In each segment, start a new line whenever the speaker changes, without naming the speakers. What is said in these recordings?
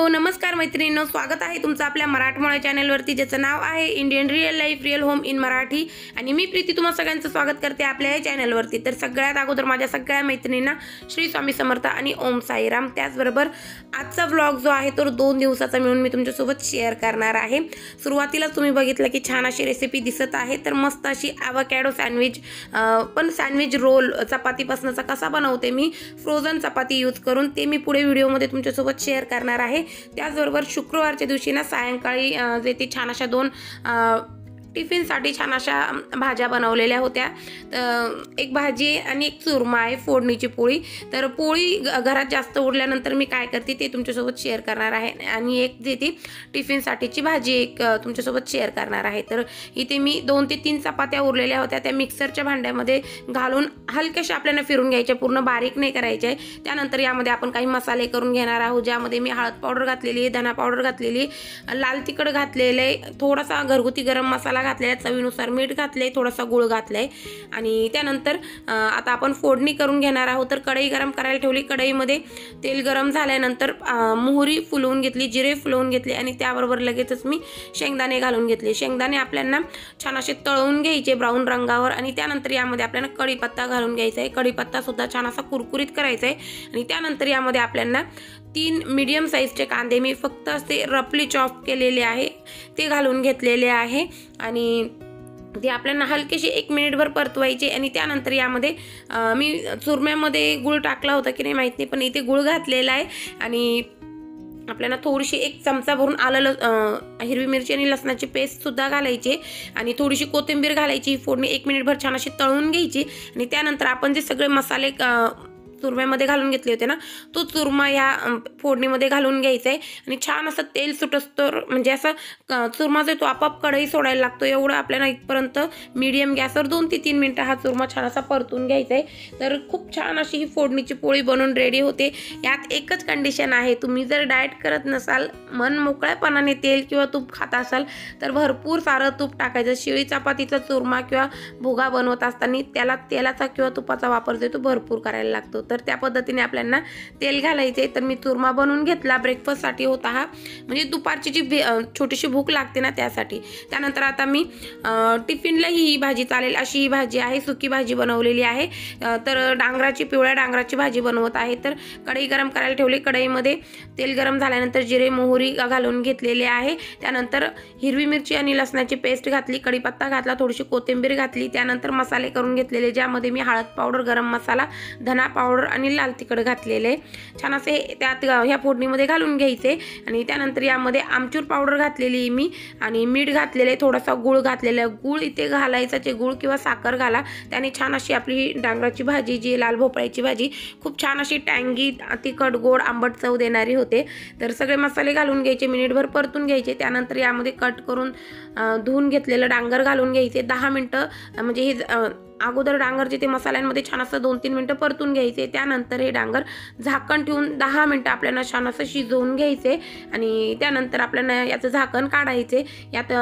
नमस्कार मैत्रिणींनो, स्वागत आहे तुमचं आपल्या मराठमोळ्या चॅनलवरती, ज्याचं नाव आहे Indian real life real home in Marathi. आणि मी प्रीती तुम्हा सगळ्यांचं स्वागत करते आपल्या या चॅनलवरती। तर सगळ्यात अगोदर माझ्या सगळ्या मैत्रिणींना श्री स्वामी समर्थ आणि ओम साईराम। त्याचबरोबर आजचा व्लॉग जो आहे तो 2 दिवसाचा मिळून मी तुमच्यासोबत शेअर करणार आहे। सुरुवातीला तुम्ही बघितलं की छान अशी रेसिपी दिसत आहे, तर मस्त अशी ॲव्होकॅडो सँडविच, पण सँडविच रोल चपातीपासूनचा कसा बनवते मी फ्रोझन चपाती यूज करून, ते मी पुढे व्हिडिओमध्ये तुमच्यासोबत शेअर करणार आहे। त्याचबरोबर शुक्रवारच्या दिवशी ना सायंकाळी जे ते छान अशा 2 टिफिनसाठी छान अशा भाज्या बनवलेल्या होत्या। एक भाजी आणि एक चुरमा आहे, फोडणीची पोळी। तर पोळी घरात जास्त उरल्यानंतर मी काय करते ते तुमच्यासोबत शेअर करणार आहे, आणि एक जे ती टिफिनसाठीची भाजी एक तुमच्यासोबत शेअर करणार आहे। तर इथे मी 2 ते 3 चपात्या उरलेल्या होत्या, त्या मिक्सरच्या भांड्यामध्ये घालून हलक्याशा आपल्याला फिरून घ्यायच्या, पूर्ण बारीक नाही करायचे। त्यानंतर यामध्ये आपण काही मसाले करून घेणार आहोत, ज्यामध्ये मी हळद पावडर घातलेली आहे, धना पावडर घातलेली, लाल तिखट घातलेले, थोडासा घरगुती गरम मसाला घातलेला, चवीनुसार मीठ घातले, थोडासा गुळ घातलाय। आणि त्यानंतर आता आपण फोडणी करून घेणार आहोत। तर कढई गरम करायला ठेवली, कढईमध्ये तेल गरम झाल्यानंतर मोहरी फुलवून घेतली, जिरे फुलवून घेतले, आणि त्याबरोबर लगेचच मी शेंगदाणे घालून घेतले। शेंगदाणे आपल्याला छान असे तळून घ्यायचे ब्राऊन रंगावर, आणि त्यानंतर यामध्ये आपल्याला कढीपत्ता घालून घ्यायचा आहे। कढीपत्ता सुद्धा छान असा कुरकुरीत करायचा आहे, आणि त्यानंतर यामध्ये आपल्याला 3 मीडियम साईजचे कांदे मी फक्त असे रफली चॉप केलेले आहे ते घालून घेतलेले आहे, आणि ते आपल्याला हलकेशी 1 मिनिटभर परतवायचे। आणि त्यानंतर यामध्ये मी चुरम्यामध्ये गुळ टाकला होता की नाही माहीत नाही, पण इथे गुळ घातलेला आहे। आणि आपल्याला थोडीशी 1 चमचा भरून हिरवी मिरची आणि लसणाची पेस्ट सुद्धा घालायची, आणि थोडीशी कोथिंबीर घालायची। फोडणी 1 मिनिटभर छान अशी तळून घ्यायची, आणि त्यानंतर आपण जे सगळे मसाले चुरम्यामध्ये घालून घेतले होते ना, तो चुरमा या फोडणीमध्ये घालून घ्यायचा आहे, आणि छान असं तेल सुटस्तोर, म्हणजे असं चुरमा जो तो आपाप कढई सोडायला लागतो, एवढं आपल्याला इथपर्यंत मीडियम गॅसवर 2 ते 3 मिनिटं हा चुरमा छान असा परतून घ्यायचा आहे। तर खूप छान अशी ही फोडणीची पोळी बनवून रेडी होते। यात एकच कंडिशन आहे, तुम्ही जर डाएट करत नसाल, मन मोकळ्यापणाने तेल किंवा तूप खात असाल, तर भरपूर सारं तूप टाकायचं। शिळी चपातीचा चुरमा किंवा भुगा बनवत असताना त्याला तेलाचा किंवा तुपाचा वापर जो तो भरपूर करायला लागतो। तर त्या पद्धतीने आपल्याला तेल घालायचे। तर मी चुरमा बनवून घेतला, ब्रेकफास्टसाठी होता हा, म्हणजे दुपारची जी छोटीशी भूक लागते ना त्यासाठी। त्यानंतर आता मी टिफिनलाही ही भाजी चालेल अशी ही भाजी आहे, सुकी भाजी बनवलेली आहे। तर पिवळ्या डांगराची भाजी बनवत आहे। तर कढई गरम करायला ठेवली, कढईमध्ये तेल गरम झाल्यानंतर जिरे मोहरी घालून घेतलेले आहे। त्यानंतर हिरवी मिरची आणि लसणाची पेस्ट घातली, कढीपत्ता घातला, थोडीशी कोथिंबीर घातली। त्यानंतर मसाले करून घेतलेले, ज्यामध्ये मी हळद पावडर, गरम मसाला, धना पावडर आणि लाल तिखट घातलेले, छान असे त्यात ह्या फोडणीमध्ये घालून घ्यायचे। आणि त्यानंतर यामध्ये आमचूर पावडर घातलेली मी, आणि मीठ घातलेले, थोडासा गुळ घातलेला। गुळ इथे घालायचा, गुळ किंवा साखर घाला, त्याने छान अशी आपली डांगराची भाजी, जी लाल भोपळ्याची भाजी, खूप छान अशी टँगी, तिखट, गोड, आंबट चव देणारी होते। तर सगळे मसाले घालून घ्यायचे, मिनिटभर परतून घ्यायचे। त्यानंतर यामध्ये कट करून धुवून घेतलेलं डांगर घालून घ्यायचे। 10 मिनिटं, म्हणजे हे अगोदर डांगरचे ते मसाल्यांमध्ये छान असं 2-3 मिनिटं परतून घ्यायचे। त्यानंतर हे डांगर झाकण ठेवून 10 मिनिटं आपल्याला छान असं शिजवून घ्यायचे, आणि त्यानंतर आपल्याला याचं झाकण काढायचे। यात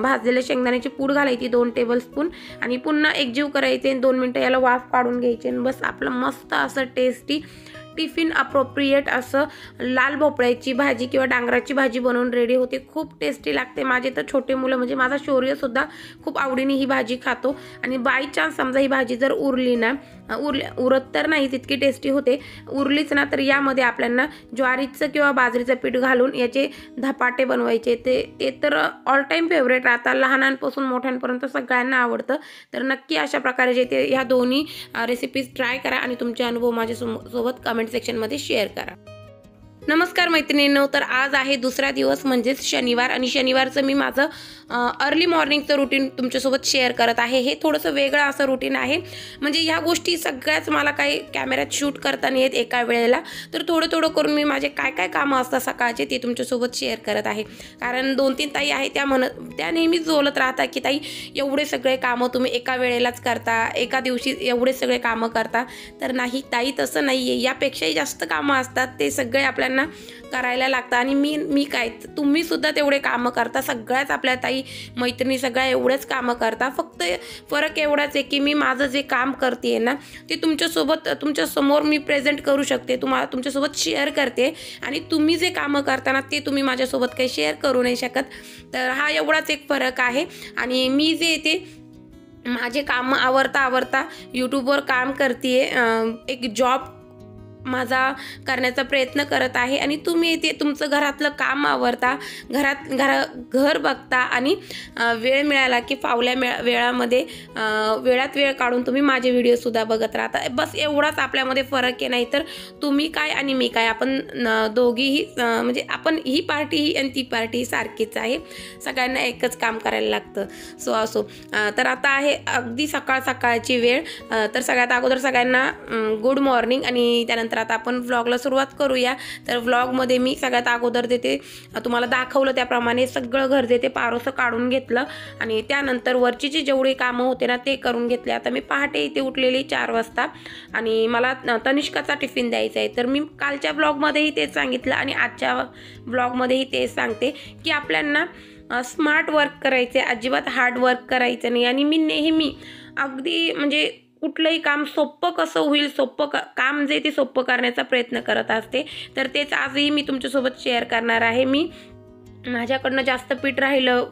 भाजलेल्या शेंगदाण्याची पूड घालायची 2 टेबलस्पून, आणि पुन्हा एकजीव करायचे, 2 मिनिटं याला वाफ काढून घ्यायचे, आणि बस आपलं मस्त असं टेस्टी टिफिन अप्रोप्रिएट असं लाल भोपळ्याची भाजी किंवा डांगराची भाजी बनवून रेडी होते. खूप टेस्टी लागते. माझे तर छोटे मुलं म्हणजे माझा शौर्यसुद्धा खूप आवडीने ही भाजी खातो. आणि बाय चान्स समजा ही भाजी जर उरली ना, उरत तर नाही तितकी टेस्टी होते, उरलीच ना तर यामध्ये आपल्याला ज्वारीचं किंवा बाजरीचं पीठ घालून याचे धपाटे बनवायचे. ते तर ऑल टाईम फेवरेट राहतात. लहानांपासून मोठ्यांपर्यंत सगळ्यांना आवडतं. तर नक्की अशा प्रकारे जे ते ह्या दोन्ही रेसिपीज ट्राय करा आणि तुमचे अनुभव माझ्यासोबत कमेंट सेक्शनमध्ये शेअर करा. नमस्कार मैत्रिणींनो, तर आज आहे दुसरा दिवस म्हणजेच शनिवार. आणि शनिवारचं मी माझं अर्ली मॉर्निंगचं रुटीन तुमच्यासोबत शेअर करत आहे. हे थोडंसं वेगळं असं रुटीन आहे. म्हणजे ह्या गोष्टी सगळ्याच मला काही कॅमेऱ्यात शूट करता नाही येत एका वेळेला. तर थोडं थोडं करून मी माझे काय काय कामं असतात सकाळचे ते तुमच्यासोबत शेअर करत आहे. कारण 2-3 ताई आहे त्या नेहमीच बोलत राहतात की ताई एवढे सगळे कामं तुम्ही एका वेळेलाच करता, एका दिवशी एवढे सगळे कामं करता. तर नाही ताई, तसं नाही आहे. यापेक्षाही जास्त कामं असतात. ते सगळे आपल्याला करायला लागतं. आणि मी काय, तुम्हीसुद्धा तेवढे कामं करता. सगळ्याच आपल्या ताई मैत्रिणी सगळ्या एवढेच कामं करता. फक्त फरक एवढाच आहे की मी माझं जे काम करते ना ते तुमच्यासमोर मी प्रेझेंट करू शकते, तुमच्यासोबत शेअर करते. आणि तुम्ही जे कामं करताना ते तुम्ही माझ्यासोबत काही शेअर करू नाही शकत. तर हा एवढाच एक फरक आहे. आणि मी जे ते माझे कामं आवरता यूट्यूबवर काम करते, एक जॉब माझा करण्याचा प्रयत्न करत आहे. आणि तुम्ही ते तुमचं घरातलं काम आवरता, घर बघता आणि वेळ मिळाला की फावल्या वेळामध्ये वेळात वेळ काढून तुम्ही माझे व्हिडिओसुद्धा बघत राहता. बस एवढाच आपल्यामध्ये फरक आहे. नाही तर तुम्ही काय आणि मी काय, आपण दोघीही म्हणजे आपण ही पार्टी आणि ती पार्टी सारखीच आहे. सगळ्यांना एकच काम करायला लागतं. असो तर आता आहे अगदी सकाळची वेळ. तर सगळ्यात अगोदर सगळ्यांना गुड मॉर्निंग. आणि त्यानंतर आता आपण व्लॉगला सुरुवात करूया. तर व्लॉगमध्ये मी सगळ्यात अगोदर ते तुम्हाला दाखवलं त्याप्रमाणे सगळं घर ते पारोसं काढून घेतलं. आणि त्यानंतर वरची जी जेवढी कामं होते ना ते करून घेतले. आता मी पहाटे इथे उठलेली 4 वाजता आणि मला तनिष्काचा टिफिन द्यायचा आहे. तर मी कालच्या व्लॉगमध्येही तेच सांगितलं आणि आजच्या व्लॉगमध्येही तेच सांगते की आपल्याला स्मार्ट वर्क करायचे, अजिबात हार्ड वर्क करायचं नाही. आणि मी नेहमी अगदी म्हणजे कुठलंही काम सोपं कसं होईल, काम जे ते सोपं करण्याचा प्रयत्न करत असते. तर तेच आजही मी तुमच्यासोबत शेअर करणार आहे. माझ्याकडनं जास्त पीठ राहिलं,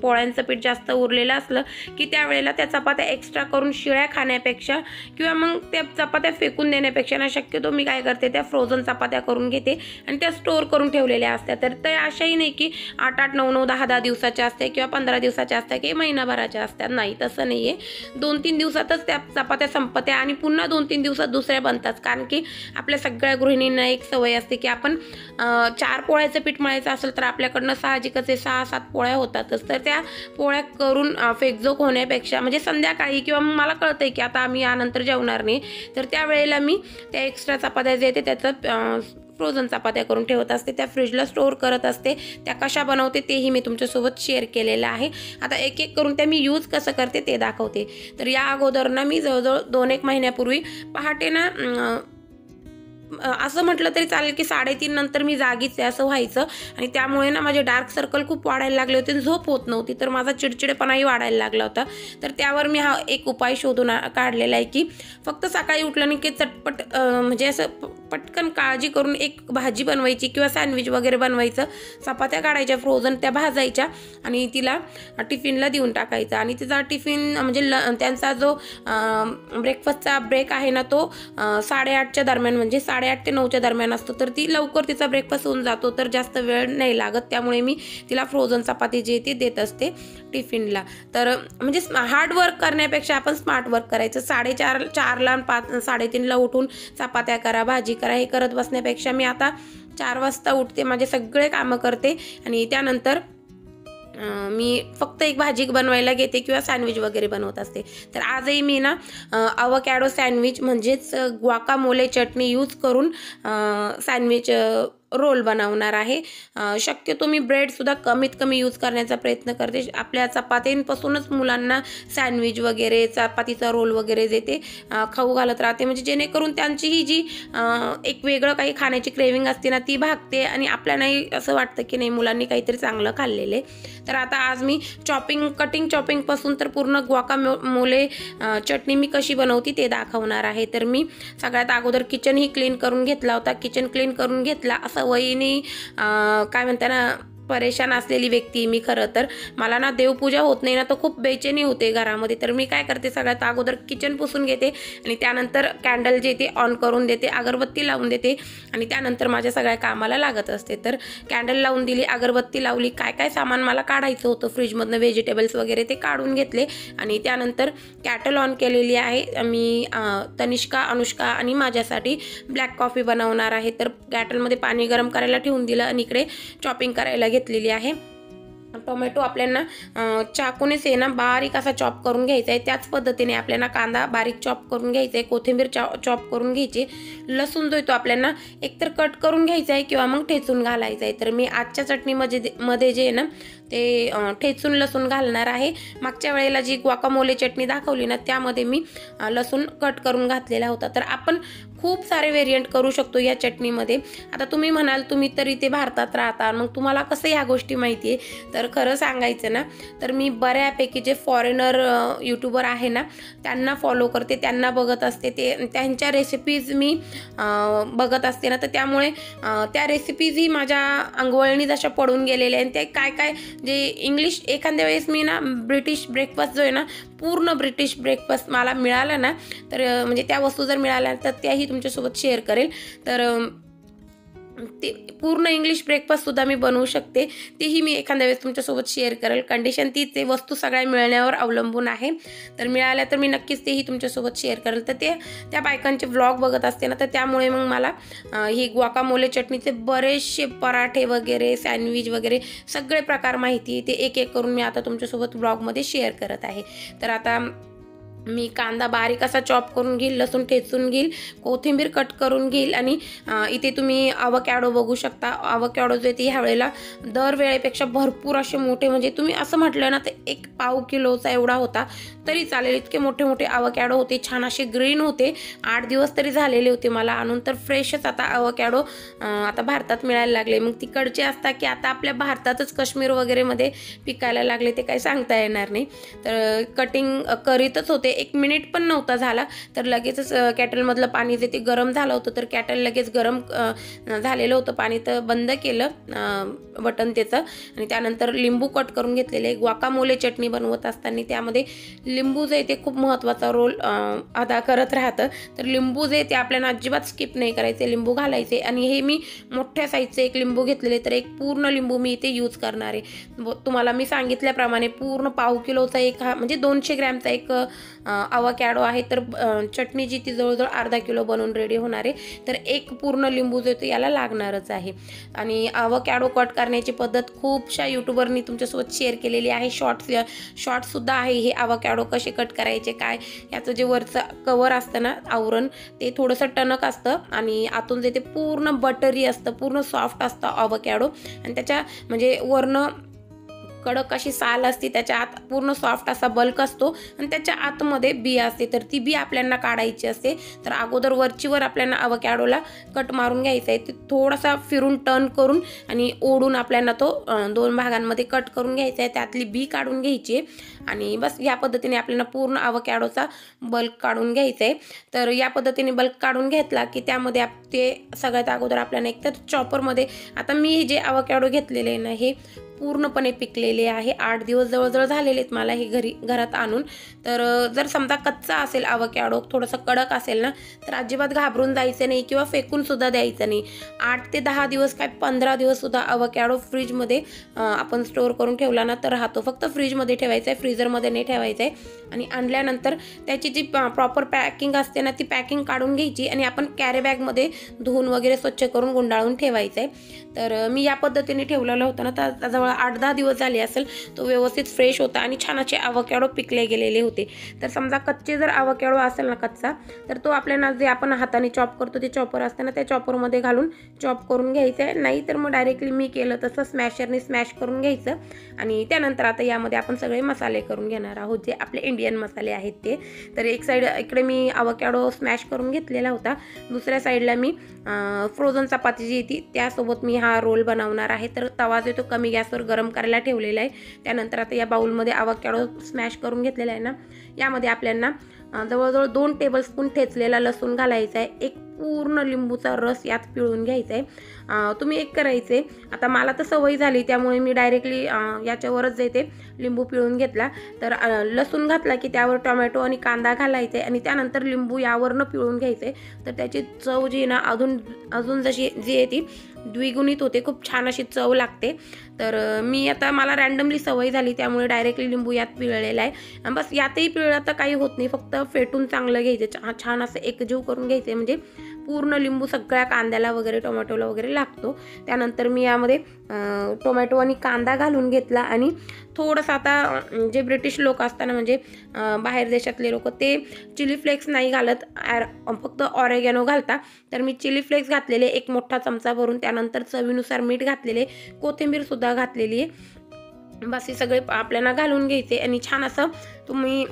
पोळ्यांचं पीठ जास्त उरलेलं असलं की त्यावेळेला त्या चपात्या एक्स्ट्रा करून शिळ्या खाण्यापेक्षा किंवा मग त्या चपात्या फेकून देण्यापेक्षा ना शक्यतो मी काय करते, त्या फ्रोझन चपात्या करून घेते आणि त्या स्टोअर करून ठेवलेल्या असतात. तर ते अशाही नाही की 8-8, 9-9, 10-10 दिवसाच्या असते किंवा 15 दिवसाच्या असतात किंवा महिनाभराच्या असतात. नाही, तसं नाही आहे. 2-3 दिवसातच त्या चपात्या संपत्या आणि पुन्हा 2-3 दिवसात दुसऱ्या बनतात. कारण की आपल्या सगळ्या गृहिणींना एक सवय असते की आपण 4 पोळ्याचं पीठ मळायचं असेल तर आपल्याकडनं साहजिकच 6-7 पोळ्या होतातच. तर त्या पोळ्या करून फेकजोक होण्यापेक्षा म्हणजे संध्याकाळी किंवा मला कळतंय की आता आम्ही यानंतर जेवणार नाही, तर त्यावेळेला मी त्या एक्स्ट्रा चपात्या जे येते त्याचं फ्रोझन चपात्या करून ठेवत असते. त्या फ्रीजला स्टोअर करत असते. त्या कशा बनवते तेही मी तुमच्यासोबत शेअर केलेलं आहे. आता एक एक करून त्या मी यूज कसं करते ते दाखवते. तर या अगोदर ना मी जवळजवळ 2-1 महिन्यापूर्वी पहाटे ना असं म्हटलं तरी चालेल की 3:30 नंतर मी जागीच आहे असं व्हायचं. आणि त्यामुळे ना माझे डार्क सर्कल खूप वाढायला लागले होते, झोप होत नव्हती. तर माझा चिडचिडेपणाही वाढायला लागला होता. तर त्यावर मी हा एक उपाय शोधून काढलेला आहे की फक्त सकाळी उठल्याने की चटपट म्हणजे असं पटकन काळजी करून एक भाजी बनवायची किंवा सँडविच वगैरे बनवायचं, चपात्या काढायच्या फ्रोझन, त्या भाजायच्या आणि तिला टिफिनला देऊन टाकायचा. आणि तिचा टिफिन म्हणजे त्यांचा जो ब्रेकफास्टचा ब्रेक आहे ना तो 8:30च्या दरम्यान म्हणजे 8:30 ते 9च्या दरम्यान असतो. तर ती लवकर तिचा ब्रेकफास्ट होऊन जातो, तर जास्त वेळ नाही लागत. त्यामुळे मी तिला फ्रोझन चपाती जे ते देत असते टिफिनला. तर म्हणजे हार्ड वर्क करण्यापेक्षा आपण स्मार्ट वर्क करायचं. 4:30ला 3:30ला उठून चपात्या करा, भाजी करा हे करत बसण्यापेक्षा मी आता 4 वाजता उठते, माझे सगळे कामं करते आणि त्यानंतर मी फक्त एक भाजी बनवायला घेते किंवा सँडविच वगैरे बनवत असते. तर आजही मी ना अवोकॅडो सँडविच म्हणजेच ग्वाकामोले चटणी यूज करून सँडविच रोल बनवणार आहे। शक्यतो मी ब्रेडसुद्धा कमीत कमी यूज करण्याचा प्रयत्न करते। आपल्या चपात्यांपासूनच मुलांना सँडविच वगैरे, चपातीचा रोल वगैरे देते, खाऊ घालत राहते, म्हणजे जेणेकरून त्यांची ही जी एक वेगळं काही खाण्याची क्रेविंग असते ना ती भागते आणि आपल्यालाही असं वाटतं की नाही मुलांनी काहीतरी चांगलं खाल्लेले। तर आता आज मी कटिंगपासून तर पूर्ण ग्वाकामोले चटणी मी कशी बनवते ते दाखवणार आहे। तर मी सगळ्यात अगोदर किचनही क्लीन करून घेतला होता। किचन क्लीन करून घेतला असं वहिनी काय म्हणते ना परेशान असलेली व्यक्ती मी। खरं तर मला ना देवपूजा होत नाही ना तर खूप बेचैनी होते घरामध्ये। तर मी काय करते, सगळ्यात अगोदर किचन पुसून घेते आणि त्यानंतर कॅन्डल जे ते ऑन करून देते, अगरबत्ती लावून देते आणि त्यानंतर माझ्या सगळ्या कामाला लागत असते। तर कॅन्डल लावून दिली, अगरबत्ती लावली, काय काय सामान मला काढायचं होतं फ्रीजमधनं, व्हेजिटेबल्स वगैरे ते काढून घेतले आणि त्यानंतर कॅटल ऑन केलेली आहे। मी तनिष्का, अनुष्का आणि माझ्यासाठी ब्लॅक कॉफी बनवणार आहे। तर कॅटलमध्ये पाणी गरम करायला ठेवून दिलं आणि इकडे चॉपिंग करायला घेतलेली आहे। टोमॅटो आपल्याला चाकूनेच आहे ना बारीक असा चॉप करून घ्यायचा आहे। त्याच पद्धतीने आपल्याला कांदा बारीक चॉप करून घ्यायचा आहे, कोथिंबीर चॉप करून घ्यायची, लसूण जो तो आपल्याला एकतर कट करून घ्यायचा आहे किंवा मग ठेचून घालायचा आहे। तर मी आजच्या चटणीमध्ये जे आहे ना ते ठेचून लसूण घालणार आहे। मागच्या वेळेला जी ग्वाकामोले चटणी दाखवली ना त्यामध्ये मी लसूण कट करून घातलेला होता। तर आपण खूप सारे व्हेरियंट करू शकतो या चटणीमध्ये। आता तुम्ही म्हणाल तुम्ही तर इथे भारतात राहता, मग तुम्हाला कसं ह्या गोष्टी माहिती आहे? तर खरं सांगायचं ना तर मी बऱ्यापैकी जे फॉरेनर यूट्यूबर आहे ना त्यांना फॉलो करते, त्यांना बघत असते, त्यांच्या रेसिपीज मी बघत असते ना, तर त्यामुळे त्या रेसिपीजही माझ्या अंगवळणी जशा पडून गेलेल्या आणि ते काय काय जे इंग्लिश एखाद्या वेळेस मी ना ब्रिटिश ब्रेकफास्ट जो आहे ना पूर्ण ब्रिटिश ब्रेकफास्ट मला मिळाला ना तर म्हणजे त्या वस्तू जर मिळाल्या तर त्याही तुमच्यासोबत शेअर करेल। तर ते पूर्ण इंग्लिश ब्रेकफास्टसुद्धा मी बनवू शकते, तेही मी एखाद्या वेळेस तुमच्यासोबत शेअर करेल। कंडिशन तीच आहे, वस्तू सगळ्या मिळण्यावर अवलंबून आहे। तर मिळाल्या तर मी नक्कीच तेही तुमच्यासोबत शेअर करेल। तर त्या बायकांचे व्लॉग बघत असते ना तर त्यामुळे मग मला ही ग्वाकामोले चटणीचे बरेचसे पराठे वगैरे, सँडविच वगैरे सगळे प्रकार माहिती आहे। ते एक एक करून मी आता तुमच्यासोबत व्लॉगमध्ये शेअर करत आहे। तर आता मी कांदा बारीक असा चॉप करून घेईल, लसूण ठेचून घेईल, कोथिंबीर कट करून घेईल आणि इथे तुम्ही अवकॅडो बघू शकता। अवकॅडो जे ते ह्या वेळेला दरवेळेपेक्षा भरपूर असे मोठे, म्हणजे तुम्ही असं म्हटलं ना तर 1 पाव किलोचा एवढा होता तरी चालेल, इतके मोठे मोठे अवकॅडो होते, छान असे ग्रीन होते। 8 दिवस तरी झालेले होते मला आणून। तर फ्रेशच आता अवकॅडो आता भारतात मिळायला लागले। मग तिकडचे असतात की आता आपल्या भारतातच काश्मीर वगैरेमध्ये पिकायला लागले ते काही सांगता येणार नाही। तर कटिंग करीतच होते, 1 मिनिट पण नव्हता झाला तर लगेचच कॅटलमधलं पाणी जे ते गरम झालं होतं, तर कॅटल लगेच गरम झालेलं होतं पाणी, तर बंद केलं बटन त्याचं आणि त्यानंतर लिंबू कट करून घेतलेले। ग्वाकामोले चटणी बनवत असताना त्यामध्ये लिंबू जे ते खूप महत्त्वाचा रोल अदा करत राहतं। तर लिंबू जे ते आपल्याला अजिबात स्किप नाही करायचे, लिंबू घालायचे आणि हे मी मोठ्या साईजचे 1 लिंबू घेतलेले, तर 1 पूर्ण लिंबू मी इथे यूज करणार आहे। तुम्हाला मी सांगितल्याप्रमाणे पूर्ण पाव किलोचा म्हणजे 200 ग्रॅमचा एक अवकॅडो आहे। तर चटणी जी ती जवळजवळ अर्धा किलो बनवून रेडी होणार आहे। तर 1 पूर्ण लिंबू जो तो याला लागणारच आहे। आणि अवकॅडो कट करण्याची पद्धत खूपशा यूट्यूबरनी तुमच्यासोबत शेअर केलेली आहे, शॉर्ट्ससुद्धा आहे। हे अवकॅडो कसे कट करायचे, काय याचं जे वरचं कवर असतं ना आवरण ते थोडंसं टणक असतं आणि आतून जे ते पूर्ण बटरी असतं, पूर्ण सॉफ्ट असतं अवकॅडो आणि त्याच्या म्हणजे वरनं कडक अशी साल असते, त्याच्या आत पूर्ण सॉफ्ट असा बल्क असतो आणि त्याच्या आतमध्ये बी असते। तर ती बी आपल्याला काढायची असते। तर अगोदर वरचीवर आपल्याला अवकॅडोला कट मारून घ्यायचा आहे, ते थोडासा फिरून टर्न करून आणि ओढून आपल्याला तो 2 भागांमध्ये कट करून घ्यायचा आहे, त्यातली बी काढून घ्यायची आणि बस या पद्धतीने आपल्याला पूर्ण अवकॅडोचा बल्क काढून घ्यायचा आहे। तर या पद्धतीने बल्क काढून घेतला की त्यामध्ये ते सगळ्यात अगोदर आपल्याला एकतर चॉपरमध्ये, आता मी जे अवकॅडो घेतलेले आहे ना हे पूर्णपणे पिकलेले आहे, 8 दिवस जवळजवळ झालेले आहेत मला हे घरात आणून। तर जर समजा कच्चा असेल अवकॅडो, थोडासा कडक असेल ना तर अजिबात घाबरून जायचं नाही किंवा फेकून सुद्धा द्यायचं नाही। 8 ते 10 दिवस काय 15 दिवस सुद्धा अवकॅडो फ्रीजमध्ये आपण स्टोअर करून ठेवला ना तर राहतो। फक्त फ्रीजमध्ये ठेवायचं आहे, फ्रीजरमध्ये नाही ठेवायचं आहे। आणि आणल्यानंतर त्याची जी प्रॉपर पॅकिंग असते ना ती पॅकिंग काढून घ्यायची आणि आपण कॅरी बॅगमध्ये धुवून वगैरे स्वच्छ करून गुंडाळून ठेवायचं आहे। तर मी या पद्धतीने ठेवलेलं होतं ना तर जवळ 8-10 दिवस झाले असेल, तो व्यवस्थित फ्रेश होता आणि छान असे आवोकॅडो पिकले गेलेले होते. तर समजा कच्चे जर आवोकॅडो असेल ना कच्चा, तर तो आपल्याला जे आपण हाताने चॉप करतो ते चॉपर असतं ना, त्या चॉपरमध्ये घालून चॉप करून घ्यायचं आहे. नाही तर मग डायरेक्टली मी केलं तसं स्मॅशरने स्मॅश करून घ्यायचं. आणि त्यानंतर आता यामध्ये आपण सगळे मसाले करून घेणार आहोत, जे आपले इंडियन मसाले आहेत ते. तर एक साईड इकडे मी आवोकॅडो स्मॅश करून घेतलेला होता, दुसऱ्या साईडला मी फ्रोझन चपाती जी येते त्यासोबत मी हा रोल बनवणार आहे. तर तवा जो तो कमी गॅसवर गरम करायला ठेवलेला आहे. त्यानंतर आता या बाउलमध्ये आवोकॅडो स्मॅश करून घेतलेला आहे ना, यामध्ये आपल्याला जवळजवळ 2 टेबलस्पून ठेचलेला लसूण घालायचा आहे. एक पूर्ण लिंबूचा रस यात पिळून घ्यायचा आहे. तुम्ही एक करायचे, आता मला तर सवय झाली त्यामुळे मी डायरेक्टली याच्यावरच जे ते लिंबू पिळून घेतला. तर लसूण घातला की त्यावर टोमॅटो आणि कांदा घालायचा आहे आणि त्यानंतर लिंबू यावरनं पिळून घ्यायचं आहे. तर त्याची चव जी ना अजून जशी जी आहे ती द्विगुणित होते, खूप छान अशी चव लागते. तर मी आता मला रँडमली सवय झाली त्यामुळे डायरेक्टली लिंबू यात पिळलेला आहे. बस यातही पिळलं तर काही होत नाही, फक्त फेटून चांगलं घ्यायचं, छान असं एकजीव करून घ्यायचं, म्हणजे पूर्ण लिंबू सगळ्या कांद्याला वगैरे टोमॅटोला वगैरे लागतो. त्यानंतर मी यामध्ये टोमॅटो आणि कांदा घालून घेतला आणि थोडंसं आता जे ब्रिटिश लोक असताना म्हणजे बाहेर देशातले लोक ते चिली फ्लेक्स नाही घालत, फक्त ऑरेगॅनो घालता. तर मी चिली फ्लेक्स घातलेले 1 मोठा चमचा भरून, त्यानंतर चवीनुसार मीठ घातलेले, कोथिंबीरसुद्धा घातलेली आहे. बस हे सगळे आपल्याला घालून घ्यायचे आणि छान असं तुम्ही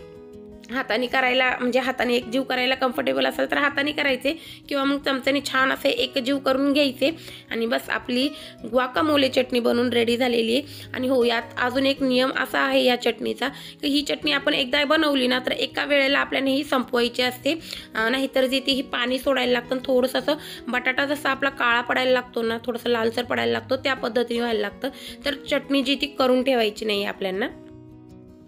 हाताने करायला म्हणजे हाताने एकजीव करायला कम्फर्टेबल असेल तर हाताने करायचे किंवा मग चमच्याने छान असे एकजीव करून घ्यायचे. आणि बस आपली ग्वाकामोले चटणी बनवून रेडी झालेली आहे. आणि हो, यात अजून एक नियम असा आहे या चटणीचा की ही चटणी आपण एकदा बनवली ना तर एका वेळेला आपल्याला ही संपवायची असते, नाहीतर जे ती ही पाणी सोडायला लागतं. थोडंसं असं बटाटा जसा आपला काळा पडायला लागतो ना, थोडंसं लालसर पडायला लागतो, त्या पद्धतीने व्हायला लागतं. तर चटणी जी ती करून ठेवायची नाही आपल्याला.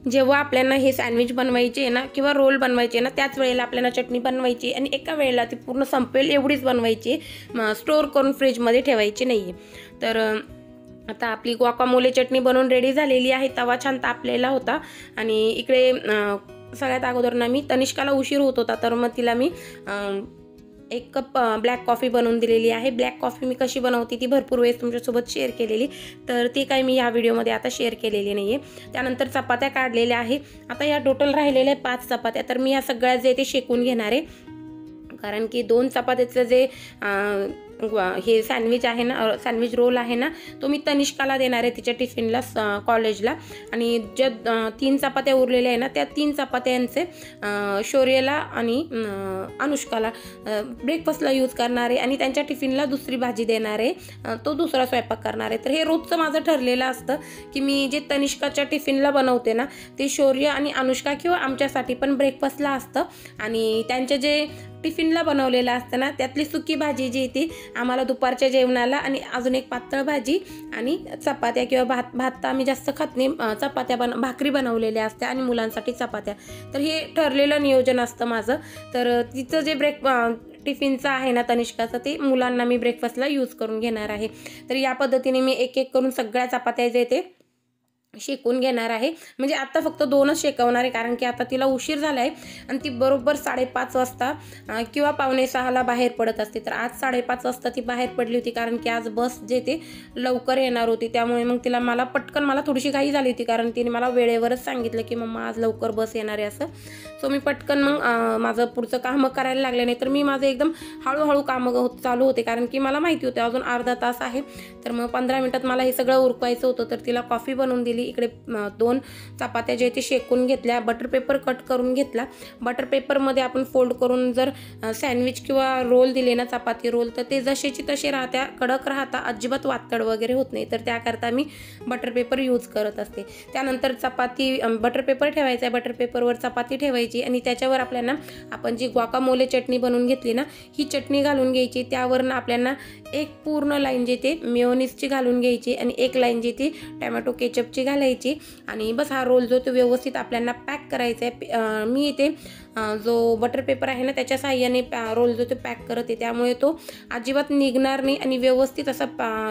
जेव्हा आपल्याला हे सँडविच बनवायचे आहे ना किंवा रोल बनवायचे ना, त्याच वेळेला आपल्याला चटणी बनवायची आणि एका वेळेला ती पूर्ण संपेल एवढीच बनवायची, स्टोअर करून फ्रीजमध्ये ठेवायची नाही आहे. तर आता आपली ग्वाकामोले चटणी बनवून रेडी झालेली आहे. तवा छान तापलेला होता आणि इकडे सगळ्यात अगोदर ना मी तनिष्काला उशीर होत होता, तर मग तिला मी 1 कप ब्लॅक कॉफी बनवून दिलेली आहे. ब्लॅक कॉफी मी कशी बनवते ती भरपूर वेळेस तुमच्यासोबत शेअर केलेली, तर ती काही मी या व्हिडिओमध्ये आता शेअर केलेली नाही आहे. त्यानंतर चपात्या काढलेल्या आहे. आता या टोटल राहिलेल्या 5 चपात्या, तर मी या सगळ्या जे ते शेकून घेणार आहे, कारण की 2 चपात्याचं जे हे सँडविच आहे ना, सँडविच रोल आहे ना, तो मी तनिष्काला देणार आहे तिच्या टिफिनला कॉलेजला. आणि ज्या 3 चपात्या उरलेल्या आहे ना, त्या 3 चपात्यांचे शौर्यला आणि अनुष्काला ब्रेकफास्टला यूज करणार आहे आणि त्यांच्या टिफिनला दुसरी भाजी देणार आहे, तो दुसरा स्वयंपाक करणार आहे. तर हे रोजचं माझं ठरलेलं असतं की मी जे तनिष्काच्या टिफिनला बनवते ना, ते शौर्य आणि अनुष्का किंवा आमच्यासाठी पण ब्रेकफास्टला असतं. आणि त्यांचे जे टिफिनला बनवलेलं असतं ना, त्यातली सुकी भाजी जी ती आम्हाला दुपारच्या जेवणाला, आणि अजून एक पातळ भाजी आणि चपात्या किंवा भात तर आम्ही जास्त खात नाही, चपात्या भाकरी बनवलेल्या असत्या आणि मुलांसाठी चपात्या. तर हे ठरलेलं नियोजन असतं माझं. तर तिचं जे टिफिनचं आहे ना तनिष्काचं, ते मुलांना मी ब्रेकफास्टला यूज करून घेणार आहे. तर या पद्धतीने मी एक एक करून सगळ्या चपात्या जे ते शेकून घेणार आहे. म्हणजे आता फक्त 2च शेकवणार आहे, कारण की आता तिला उशीर झाला आहे आणि ती बरोबर 5:30 वाजता किंवा 5:45ला बाहेर पडत असते. तर आज 5:30 वाजता ती बाहेर पडली होती, कारण की आज बस जे ते लवकर येणार होती. त्यामुळे मग तिला मला थोडीशी घाई झाली होती, कारण तिने मला वेळेवरच सांगितलं की मम्मा आज लवकर बस येणार आहे असं. सो मी पटकन मग माझं पुढचं कामं करायला लागले. नाही तर मी माझं एकदम हळूहळू कामं चालू होते, कारण की मला माहिती होते अजून अर्धा तास आहे. तर मग 15 मिनिटात मला हे सगळं उरकायचं होतं. तर तिला कॉफी बनवून दिली. इकडे 2 चपात्या जे ते शेकून घेतल्या, बटर पेपर कट करून घेतला. बटर पेपरमध्ये आपण फोल्ड करून जर सँडविच किंवा रोल दिले ना, चपाती रोल, तर ते जसेची तसे राहत्या, कडक राहता, अजिबात वातड वगैरे होत नाही. तर त्याकरता मी बटर पेपर यूज करत असते. त्यानंतर बटर पेपर ठेवायचा आहे, बटर पेपरवर चपाती ठेवायची आणि त्याच्यावर आपल्याला आपण जी ग्वाकामोले चटणी बनवून घेतली ना, ही चटणी घालून घ्यायची. त्यावरनं आपल्याला एक पूर्ण लाईन जे ते मेयोनीजची घालून घ्यायची आणि एक लाईन जी ती टोमॅटो केचपची घालायची. आणि बस हा रोल जो तो व्यवस्थित आपल्याला पॅक करायचा आहे. मी इथे जो बटर पेपर आहे ना त्याच्या साहाय्याने रोल जो तो पॅक करत आहे, त्यामुळे तो अजिबात निघणार नाही आणि व्यवस्थित असा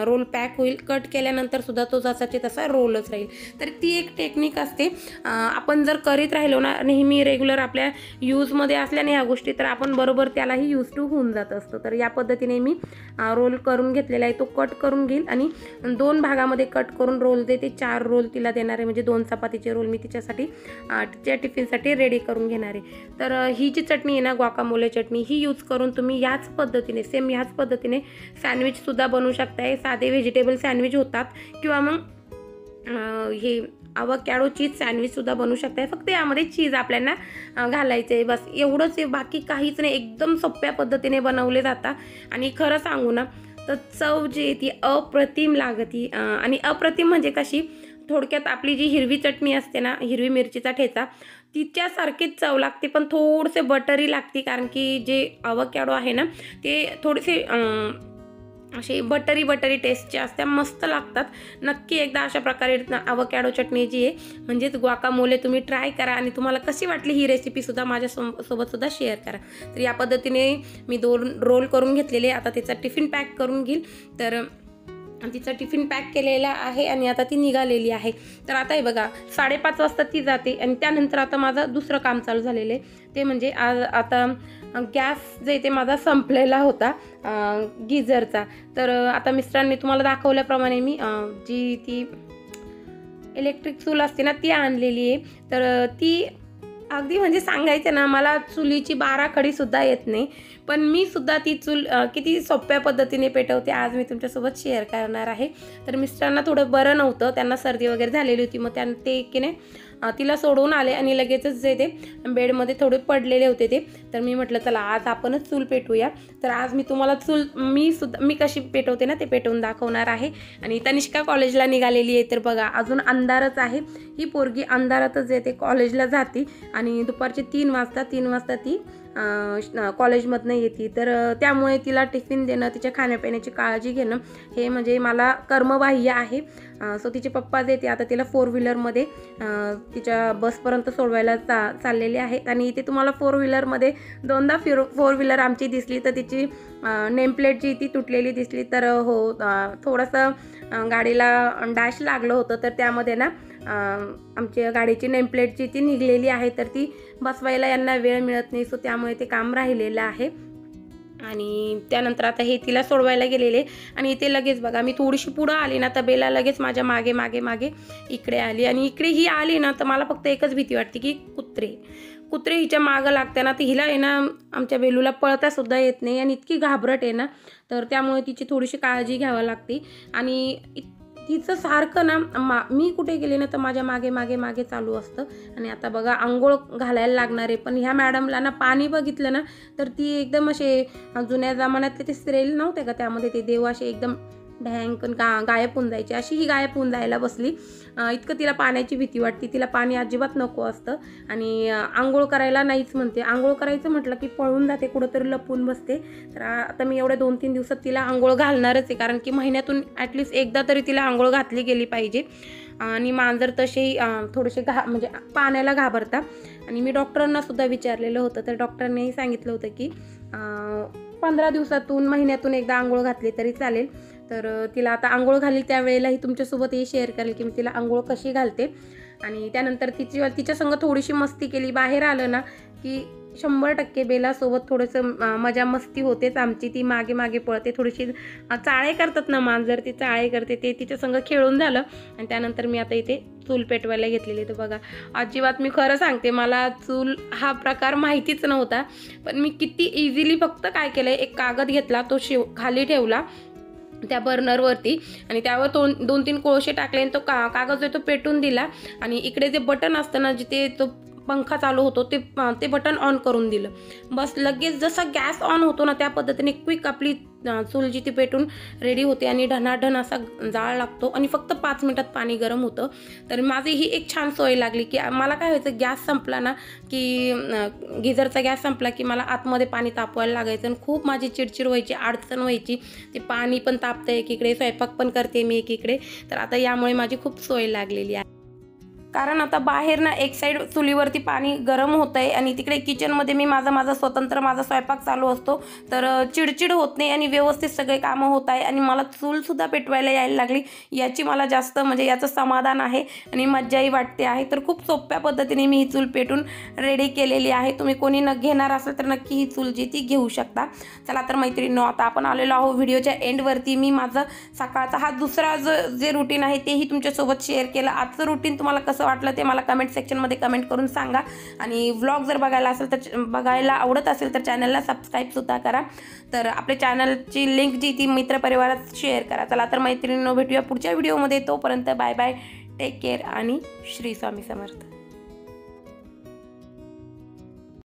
रोल पॅक होईल. कट केल्यानंतर सुद्धा तो जसाचे तसा रोलच राहील. तर ती एक टेक्निक असते. आपण जर करीत राहिलो ना नेहमी रेग्युलर आपल्या यूजमध्ये असल्याने ह्या गोष्टी, तर आपण बरोबर त्यालाही यूज टू होऊन जात असतो. तर या पद्धतीने मी रोल करून घेतलेला आहे. तो कट करून घेईल आणि 2 भागामध्ये कट करून रोल देते. 4 रोल तिला देणार आहे, म्हणजे 2 चपातीचे रोल मी तिच्यासाठी तिच्या टिफिनसाठी रेडी करून घेणार आहे. तर ही जी चटणी आहे ना गुआकामोले चटणी, ही यूज करून तुम्ही याच पद्धतीने सेम ह्याच पद्धतीने सँडविचसुद्धा बनवू शकताय. साधे व्हेजिटेबल सँडविच होतात किंवा मग हे अवोकॅडो चीज सँडविचसुद्धा बनवू शकताय. फक्त यामध्ये चीज आपल्याला घालायचं आहे, बस एवढंच आहे, बाकी काहीच नाही. एकदम सोप्या पद्धतीने बनवले जातात आणि खरं सांगू ना तर चव जी आहे ती अप्रतिम लागते. आणि अप्रतिम म्हणजे कशी, थोडक्यात आपली जी हिरवी चटणी असते ना, हिरवी मिरचीचा ठेचा, तिच्यासारखीच चव लागते, पण थोडेसे बटरी लागते. कारण की जे अवोकॅडो आहे ना ते थोडेसे असे बटरी टेस्टचे असतात, मस्त लागतात. नक्की एकदा अशा प्रकारे अवोकॅडो चटणी जी आहे म्हणजेच गुआकामोले तुम्ही ट्राय करा आणि तुम्हाला कशी वाटली ही रेसिपीसुद्धा माझ्यासोबतसुद्धा शेअर करा. तर या पद्धतीने मी 2 रोल करून घेतलेले. आता त्याचा टिफिन पॅक करून घेईल. तर तिचा टिफिन पॅक केलेला आहे आणि आता ती निघालेली आहे. तर आता हे बघा 5:30 वाजता ती जाते आणि त्यानंतर आता माझं दुसरं काम चालू झालेलं आहे. ते म्हणजे आता गॅस जे ते माझा संपलेला होता गिझरचा. तर आता मिस्टरांनी तुम्हाला दाखवल्याप्रमाणे मी जी ती इलेक्ट्रिक चूल असते ना ती आणलेली आहे. तर ती अगदी म्हणजे सांगायचं ना, मला चुलीची 12 खडीसुद्धा येत नाही, पण मी सुद्धा ती चूल किती सोप्या पद्धतीने पेटवते आज मी तुमच्यासोबत शेअर करणार आहे. तर मिस्टरांना थोडं बरं नव्हतं, त्यांना सर्दी वगैरे झालेली होती. मग ते की नाही तिला सोडवून आले आणि लगेचच जे ते बेडमध्ये थोडे पडलेले होते ते. तर मी म्हटलं चला आज आपणच चूल पेटवूया. तर आज मी तुम्हाला चूल मी कशी पेटवते ना ते पेटवून दाखवणार आहे. आणि तनिष्का कॉलेजला निघालेली आहे. तर बघा अजून अंधारच आहे. ही पोरगी अंधारातच येते कॉलेजला जाते आणि दुपारचे 3 वाजता ती कॉलेजमधनं येते. तर त्यामुळे तिला टिफिन देणं, तिच्या खाण्यापिण्याची काळजी घेणं हे म्हणजे मला कर्मबाह्य आहे. सो तिचे पप्पा जे ते आता तिला 4 व्हीलरमध्ये तिच्या बसपर्यंत सोडवायला चाललेले आहेत. आणि इथे तुम्हाला 4 व्हीलरमध्ये 2दा 4 व्हीलर आमची दिसली. तर तिची नेमप्लेट जी ती तुटलेली दिसली. तर हो थोडंसं गाडीला डॅश लागलं होतं. तर त्यामध्ये ना आमच्या गाडीची नेमप्लेट जी ती निघलेली आहे. तर ती बसवायला यांना वेळ मिळत नाही, सो त्यामुळे ते काम राहिलेलं आहे. आणि त्यानंतर आता हे तिला सोडवायला गेलेले आणि इथे लगेच बघा मी थोडीशी पुढं आली ना तर बेला लगेच माझ्या मागे इकडे आली. आणि इकडे ही आली ना तर मला फक्त एकच भीती वाटते की कुत्रे हिच्या मागं लागते ना, तर हिला आहे ना आमच्या बेलूला पळतासुद्धा येत नाही आणि इतकी घाबरट आहे ना, तर त्यामुळे तिची थोडीशी काळजी घ्यावी लागते. आणि तिचं सारखं ना मी कुठे गेले ना तर माझ्या मागे चालू असतं. आणि आता बघा आंघोळ घालायला लागणार आहे, पण ह्या मॅडमला ना पाणी बघितलं ना तर ती एकदम असे जुन्या जमान्यातले ते सिरियल नव्हते का, त्यामध्ये ते देव असे एकदम ढँकन गायब होऊन जायची, अशी ही गायब होऊन जायला बसली. इतकं तिला पाण्याची भीती वाटते. तिला पाणी अजिबात नको असतं आणि आंघोळ करायला नाहीच म्हणते. आंघोळ करायचं म्हटलं की पळून जाते, कुठंतरी लपून बसते. तर आता मी एवढ्या 2-3 दिवसात तिला आंघोळ घालणारच आहे, कारण की महिन्यातून ॲटलिस्ट एकदा तरी तिला आंघोळ घातली गेली पाहिजे. आणि मांजर तसेही थोडेसे म्हणजे पाण्याला घाबरतात. आणि मी डॉक्टरांना सुद्धा विचारलेलं होतं, तर डॉक्टरांनीही सांगितलं होतं की 15 दिवसातून महिन्यातून एकदा आंघोळ घातली तरी चालेल. तर तिला आता आंघोळ घालील त्यावेळेलाही तुमच्यासोबत हे शेअर करेल की मी तिला आंघोळ कशी घालते. आणि त्यानंतर तिच्या संग थोडीशी मस्ती केली. बाहेर आलं ना की 100% बेलासोबत थोडंसं मजा मस्ती होतेच आमची. ती मागे पळते, थोडीशी चाळे करतात ना मांजर, ती चाळे करते, ते तिच्या संग खेळून झालं. आणि त्यानंतर मी आता इथे चूल पेटवायला घेतलेली. तर बघा अजिबात मी खरं सांगते मला चूल हा प्रकार माहितीच नव्हता, पण मी किती इझिली फक्त काय केलं, एक कागद घेतला, तो खाली ठेवला त्या बर्नरवरती आणि त्यावर 2-3 कोळसे टाकले आणि तो कागद जो तो पेटून दिला. आणि इकडे जे बटन असतं ना जिथे तो पंखा चालू होतो ते बटन ऑन करून दिलं. बस लगेच जसा गॅस ऑन होतो ना त्या पद्धतीने क्विक आपली चूल जी ती पेटून रेडी होते आणि ढनाढन असा जाळ लागतो आणि फक्त 5 मिनिटात पाणी गरम होतं. तर माझी ही एक छान सोय लागली की मला काय व्हायचं, गॅस संपला ना की गिझरचा गॅस संपला की मला आतमध्ये पाणी तापवायला लागायचं आणि खूप माझी चिडचिड व्हायची, अडचण व्हायची. ते पाणी पण तापतं एकीकडे, स्वयंपाक पण करते मी एकीकडे. तर आता यामुळे माझी खूप सोय लागलेली आहे. कारण आता बाहेर ना एक साईड चुलीवरती पाणी गरम होतं आहे आणि तिकडे किचनमध्ये मी माझा स्वतंत्र माझा स्वयंपाक चालू असतो, तर चिडचिड होत नाही आणि व्यवस्थित सगळे कामं होत आहे आणि मला चूलसुद्धा पेटवायला यायला लागली, याची मला जास्त म्हणजे याचं समाधान आहे आणि मज्जाही वाटते आहे। तर खूप सोप्या पद्धतीने मी ही चूल पेटून रेडी केलेली आहे। तुम्ही कोणी घेणार असेल तर नक्की ही चूल जी ती घेऊ शकता। चला तर मैत्रिणींनो, आता आपण आलेलो आहोत व्हिडिओच्या एंडवरती। मी माझं सकाळचा हा दुसरा जे रुटीन आहे तेही तुमच्यासोबत शेअर केलं। आजचं रुटीन तुम्हाला कसं वाटलं ते मला कमेंट सेक्शनमध्ये कमेंट करून सांगा आणि व्लॉग जर बघायला आवडत असेल तर चॅनलला सबस्क्राईबसुद्धा करा। तर आपल्या चॅनलची लिंक जी ती मित्रपरिवारात शेअर करा। चला तर मैत्रिणींनो, भेटूया पुढच्या व्हिडिओमध्ये। तोपर्यंत बाय बाय, टेक केअर आणि श्री स्वामी समर्थ।